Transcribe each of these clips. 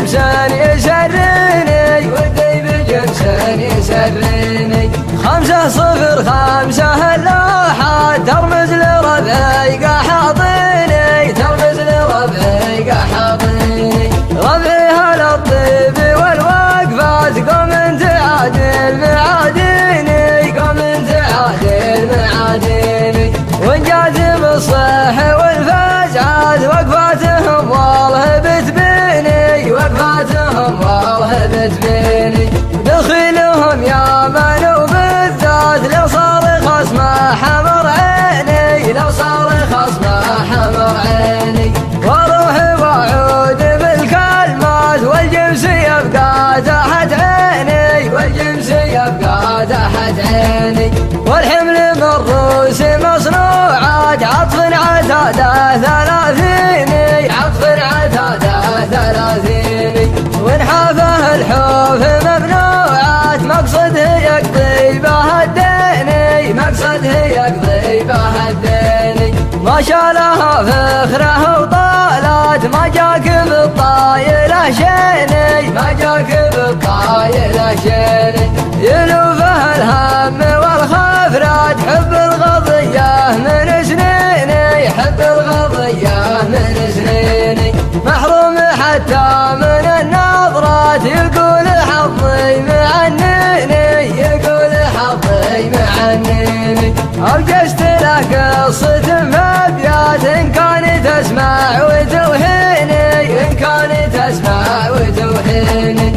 بجمس يسرني ودي بجمس يسرني 5-0-5 اللوحة ترمز لربيق حاضني ترمز لربيق حاضني ربيها للطيب والوقفات قوم تعادل معادني قوم تعادل معادني وانجازم الصح والفزعات وقفاتهم والله بتبيني وقفاتهم والله بتبيني دخيلهم يا من وبالذات لو صار خصمه حمر عيني لو صار خصمه حمر عيني واروح واعود بالكلمات والجمس يبقى تحت عيني والجمس يبقى تحت عيني والحمل من روس مصنوعات عطف عتاده ثلاثيني عطف عتاده ثلاثيني ونحافه الحوف ممنوعات مقصده يقضي به الديني مقصده يقضي به الديني ما شالها فخره وطالات ما جاك بالطايله شيني ما جاك بالطايله شيني يلوفه الهم والخفرات حب الغضيه من سنيني حب الغضيه من سنيني محروم حتى من النظرات يقول حظي معنيني يقول حظي معنيني أوجزت لك قصة فابيات إن كان تسمع وتوهيني إن كان تسمع وتوهيني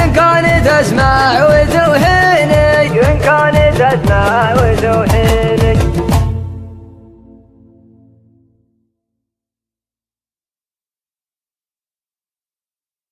إن كان تسمع وتوهيني إن كان تسمع وتوهيني